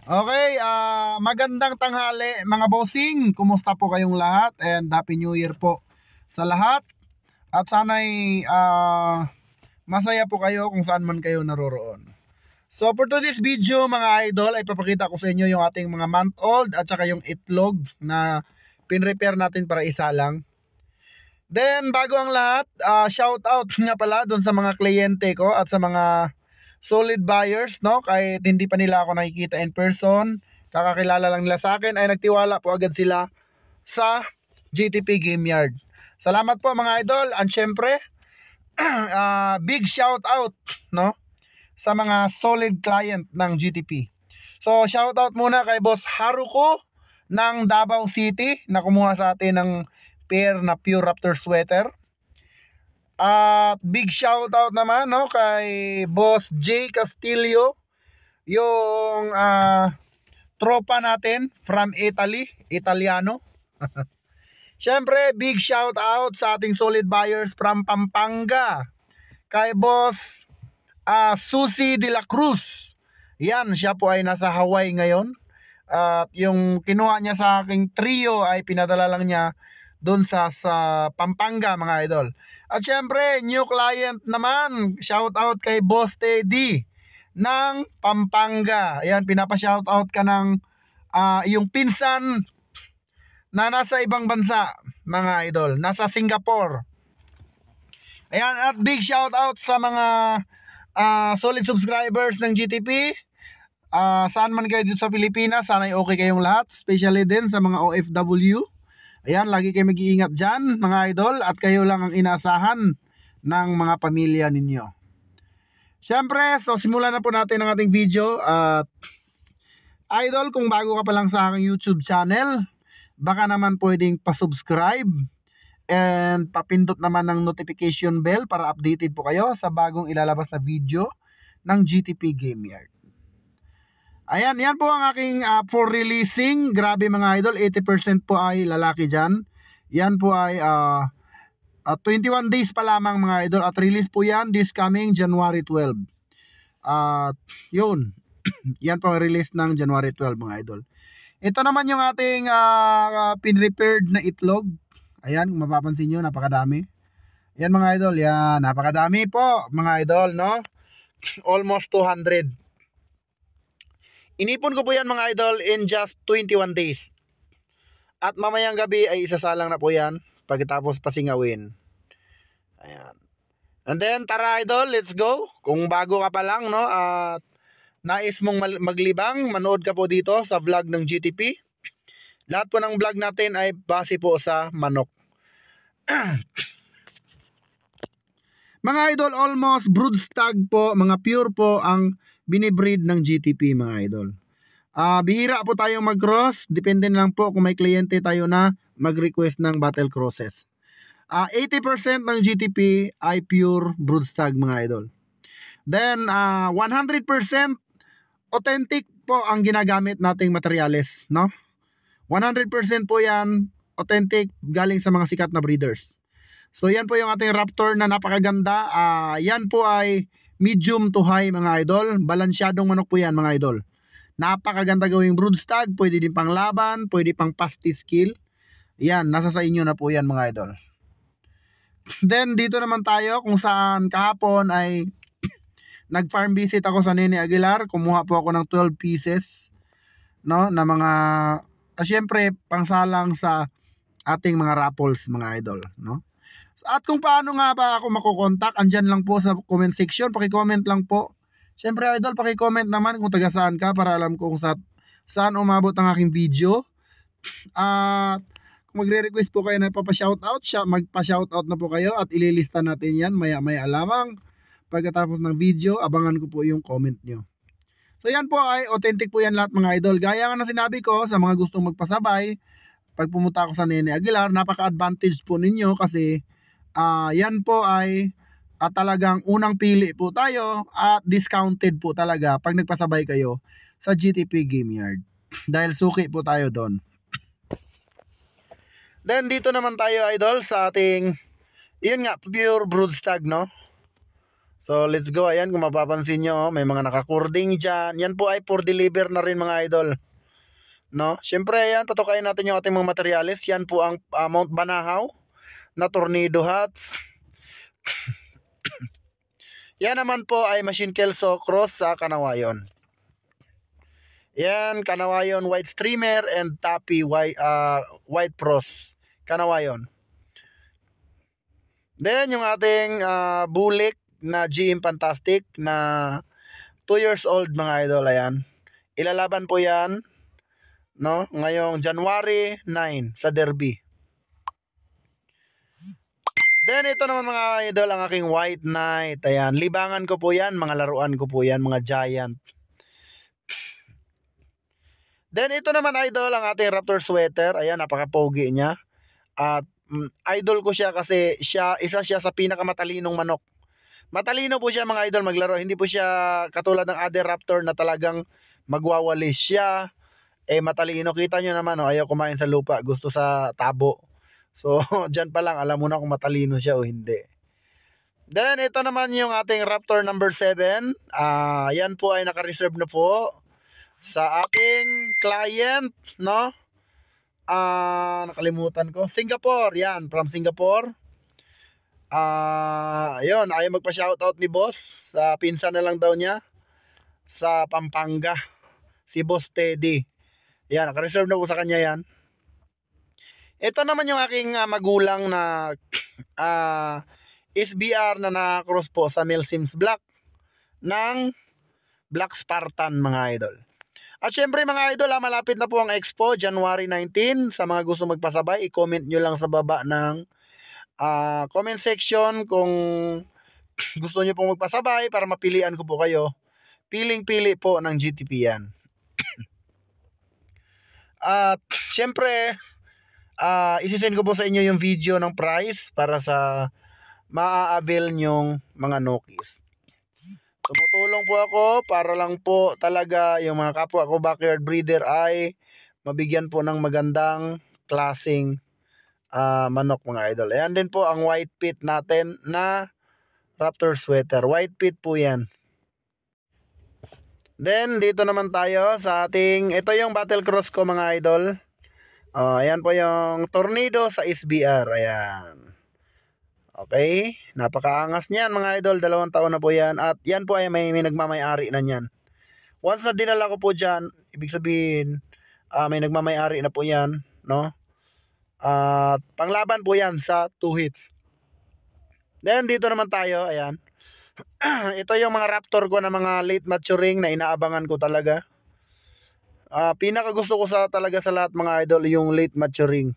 Okay, magandang tanghali mga bossing. Kumusta po kayong lahat? And Happy New Year po sa lahat. At sana'y masaya po kayo kung saan man kayo naroroon. So for today's video mga idol, ay papakita ko sa inyo yung ating mga month old at saka yung itlog na pinrepair natin para isa lang. Then bago ang lahat, shout out nga pala doon sa mga kliyente ko at sa mga solid buyers, no? Kahit hindi pa nila ako nakikita in person, kakakilala lang nila sa akin, ay nagtiwala po agad sila sa GTP Game Yard. Salamat po mga idol. And syempre, big shout out, no? Sa mga solid client ng GTP. So shout out muna kay Boss Haruko ng Davao City na kumuha sa atin ng pair na Pure Raptor sweater. At big shout out naman, no, kay Boss J Castillo, yung tropa natin from Italy, Italiano. Syempre, big shout out sa ating solid buyers from Pampanga, kay Boss Susie de la Cruz. Yan, siya po ay nasa Hawaii ngayon. At yung kinuha niya sa aking trio ay pinadala lang niya doon sa Pampanga mga idol. At syempre, new client naman, shout out kay Boss Teddy ng Pampanga. Ayan, pinapa-shout out ka ng yung pinsan na nasa ibang bansa mga idol, nasa Singapore. Ayan, at big shout out sa mga solid subscribers ng GTP. Saan man kayo dito sa Pilipinas, sana ay okay kayong lahat, especially din sa mga OFW. Ayan, lagi kayo mag-iingat dyan mga idol, at kayo lang ang inaasahan ng mga pamilya ninyo. Siyempre, so simulan na po natin ang ating video. At idol, kung bago ka pa lang sa aking YouTube channel, baka naman pwedeng pa-subscribe and papindot naman ng notification bell para updated po kayo sa bagong ilalabas na video ng GTP Game Yard. Ayan, yan po ang aking for releasing. Grabe mga idol, 80% po ay lalaki dyan. Yan po ay 21 days pa lamang mga idol. At release po yan this coming January 12. Yun, yan po ang release ng January 12 mga idol. Ito naman yung ating pin-repaired na itlog. Ayan, kung mapapansin nyo, napakadami. Yan mga idol, yan, napakadami po mga idol, no? Almost 200. Inipon ko po yan mga idol in just 21 days. At mamayang gabi ay isasalang na po yan pagkatapos pasingawin. Ayan. And then tara idol, let's go. Kung bago ka pa lang, no, at nais mong maglibang, manood ka po dito sa vlog ng GTP. Lahat po ng vlog natin ay base po sa manok. Mga idol, almost broodstag po, mga pure po ang binibreed ng GTP mga idol. Bihira po tayong mag-cross, depende lang po kung may kliyente tayo na mag-request ng battle crosses. 80% ng GTP ay pure broodstag mga idol. Then 100% authentic po ang ginagamit nating materyales, no? 100% po yan authentic, galing sa mga sikat na breeders. So yan po yung ating Raptor na napakaganda. Yan po ay medium to high mga idol. Balansyadong manok po yan mga idol. Napakaganda gawing broodstag. Pwede din pang laban, pwede pang pasty skill. Yan, nasa sa inyo na po yan mga idol. Then dito naman tayo kung saan kahapon ay nag-farm visit ako sa Nene Aguilar. Kumuha po ako ng 12 pieces, no, na mga syempre pangsalang sa ating mga raffles mga idol, no? At kung paano nga ba ako makokontak, andyan lang po sa comment section, paki-comment lang po. Syempre idol, paki-comment naman kung taga saan ka para alam ko kung saan umabot ang aking video. At kung magre-request po kayo na papa-shoutout, magpa-shoutout na po kayo at ililista natin yan maya-maya lamang. Pagkatapos ng video, abangan ko po yung comment nyo. So yan po ay authentic po yan lahat mga idol. Gaya nga na sinabi ko sa mga gustong magpasabay, pag pumunta ako sa Nene Aguilar, napaka-advantage po ninyo kasi yan po ay talagang unang pili po tayo at discounted po talaga pag nagpasabay kayo sa GTP Game Yard. Dahil suki po tayo doon. Then dito naman tayo idol sa ating, yun nga, pure broodstag, no? So let's go. Ayan, kung mapapansin nyo, may mga nakakurding dyan. Yan po ay for deliver na rin mga idol. No? Siyempre, ayan, patukayin natin yung ating mga materyales. Yan po ang Mount Banahaw na tornado hats. Yan naman po ay Machine Kelso cross sa Kanawayon. Yan, Kanawayon white streamer and Tapi white pros Kanawayon. Then yung ating bulik na GM Fantastic na 2 years old mga idol, ayan. Ilalaban po yan, no, ngayong January 9 sa Derby. Then ito naman mga idol ang aking White Knight. Ayan, libangan ko po yan, mga laruan ko po yan, mga Giant. Then ito naman idol ang ating Raptor sweater. Ayan, napaka-pogi niya. At idol ko siya kasi isa siya sa pinakamatalinong manok. Matalino po siya mga idol maglaro. Hindi po siya katulad ng other Raptor na talagang magwawalis siya. Matalino. Kita nyo naman, ayaw kumain sa lupa. Gusto sa tabo. So, dyan pa lang, alam mo na kung matalino siya o hindi. Then, ito naman yung ating Raptor number 7. Yan po ay naka-reserve na po sa ating client, no? Nakalimutan ko. Singapore, yan. From Singapore. Ayun, ayaw magpa-shoutout ni boss. Sa pinsan na lang daw niya. Sa Pampanga. Si Boss Teddy. Yan, naka-reserve na po sa kanya yan. Ito naman yung aking magulang na SBR na na-cross po sa Mel Sims Black ng Black Spartan mga idol. At syempre mga idol, malapit na po ang Expo, January 19. Sa mga gusto magpasabay, i-comment nyo lang sa baba ng comment section kung gusto nyo pong magpasabay para mapilian ko po kayo. Piling-pili po ng GTP yan. At syempre, isisend ko po sa inyo yung video ng price para sa maa-avail nyong mga Nokis. Tumutulong po ako para lang po talaga yung mga kapwa ko backyard breeder ay mabigyan po ng magandang klaseng manok mga idol. Ayan din po ang white pit natin na Raptor sweater. White pit po yan. Then dito naman tayo sa ating, ito yung battle cross ko mga idol. Ayan po yung tornado sa SBR. Ayan. Okay. Napakaangas niyan mga idol. 2 taon na po yan. At yan po ay may nagmamayari na niyan. Once na dinala ko po dyan, ibig sabihin, may nagmamayari na po yan. No? At panglaban po yan sa 2 hits. Then dito naman tayo. Ayan. Ito yung mga Raptor ko na mga late maturing na inaabangan ko talaga. Pinaka gusto ko talaga sa lahat mga idol yung late maturing.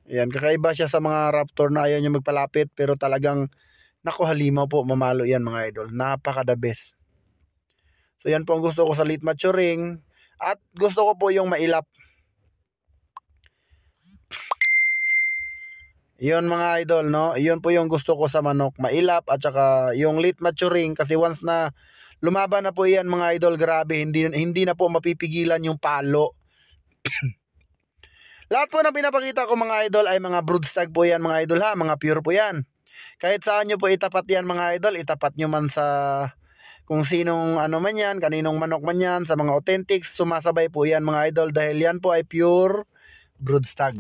Ayan, kakaiba siya sa mga Raptor na ayaw niya magpalapit pero talagang naku halimaw po, mamalo yan mga idol. Napaka the best. So yan po ang gusto ko sa late maturing at gusto ko po yung mailap. Yun mga idol, no? Yun po yung gusto ko sa manok, mailap at saka yung late maturing kasi once na lumaban na po yan mga idol, grabe, hindi na po mapipigilan yung palo. Lahat po na pinapakita ko mga idol ay mga broodstag po yan mga idol ha, mga pure po yan. Kahit saan nyo po itapat yan mga idol, itapat nyo man sa kung sinong ano man yan, kaninong manok man yan, sa mga authentics, sumasabay po yan mga idol dahil yan po ay pure broodstag.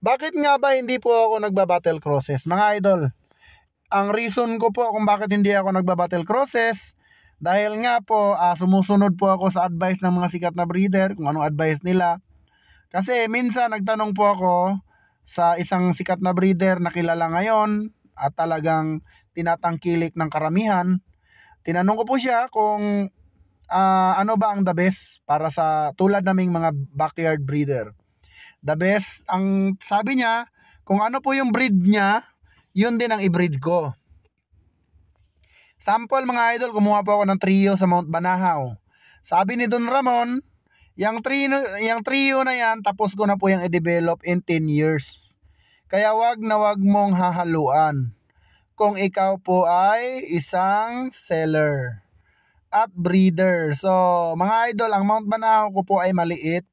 Bakit nga ba hindi po ako nagba-battle crosses mga idol? Ang reason ko po kung bakit hindi ako nagba-battle crosses, dahil nga po sumusunod po ako sa advice ng mga sikat na breeder, kung anong advice nila. Kasi minsan nagtanong po ako sa isang sikat na breeder na kilala ngayon at talagang tinatangkilik ng karamihan. Tinanong ko po siya kung ano ba ang the best para sa tulad naming mga backyard breeder. The best, ang sabi niya, kung ano po yung breed niya, yun din ang i-breed ko. Sample mga idol, kumuha po ako ng trio sa Mount Banahaw. Sabi ni Don Ramon, yung trio na yan, tapos ko na po yung i-develop in 10 years. Kaya wag na wag mong hahaluan kung ikaw po ay isang seller at breeder. So, mga idol, ang Mount Banahaw ko po ay maliit.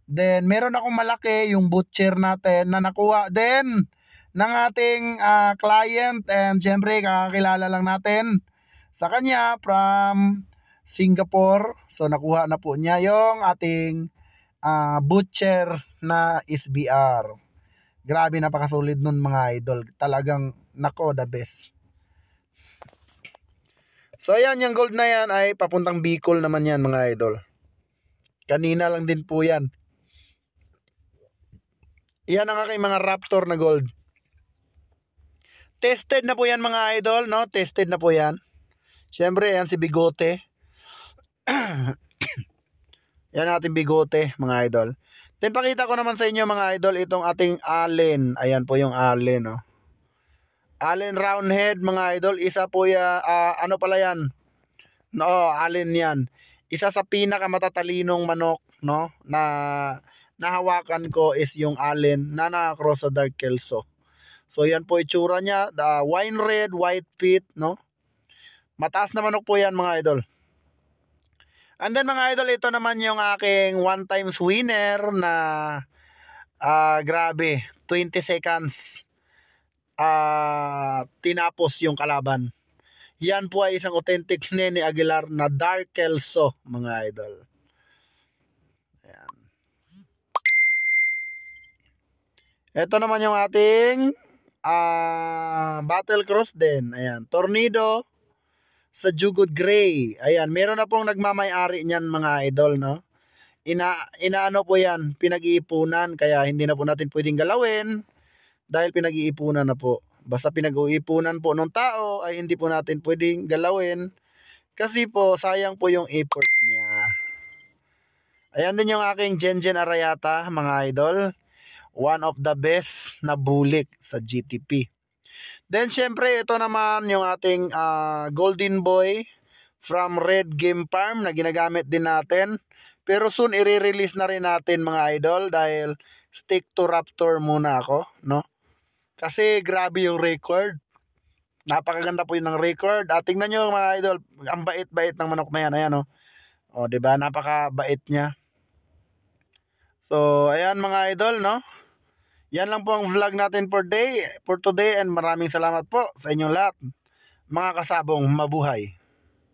Then, meron akong malaki, yung butcher natin, na nakuha din ng ating client, and syempre kakakilala lang natin sa kanya from Singapore. So nakuha na po niya yung ating butcher na SBR. Grabe, napakasulit nun mga idol. Talagang nako, the best. So ayan, yung gold na yan ay papuntang Bicol naman yan mga idol. Kanina lang din po yan. Yan ang aking mga Raptor na gold. Tested na po yan mga idol, no? Tested na po yan. Siyempre, yan si Bigote. Yan ating Bigote mga idol. Then pakita ko naman sa inyo mga idol itong ating Allen. Ayan po yung Allen, no? Allen Roundhead mga idol. Isa po ya, ano pala yan? No, Allen yan. Isa sa pinakamatalinong manok, no, na nahawakan ko is yung Allen na nakakross sa Dark Kelso. So yan po itsura niya, the wine red, white pit, no? Mataas na manok po yan mga idol. And then mga idol, ito naman yung aking one times winner na grabe, 20 seconds tinapos yung kalaban. Yan po ay isang authentic Nene Aguilar na Dark Kelso mga idol. Ayan. Ito naman yung ating Battle Cross din. Ayan, Tornado sa Jugod Gray. Ayan, meron na pong nagmamay-ari niyan mga idol, no? Inaano po yan, pinag-iipunan, kaya hindi na po natin pwedeng galawin dahil pinag-iipunan na po. Basta pinag-iipunan po ng tao ay hindi po natin pwedeng galawin kasi po sayang po yung effort niya. Ayan din yung aking Gengen Arayata mga idol. One of the best na bulik sa GTP. Then syempre ito naman yung ating Golden Boy from Red Game Farm na ginagamit din natin. Pero soon i-release na rin natin mga idol dahil stick to Raptor muna ako, no? Kasi grabe yung record. Napakaganda po yun ng record. Tingnan nyo mga idol, ang bait-bait ng manok na yan. Ayan, no? O, diba? Napakabait niya. So, ayan mga idol, no? Yan lang po ang vlog natin for today, and maraming salamat po sa inyong lahat. Mga kasabong, mabuhay.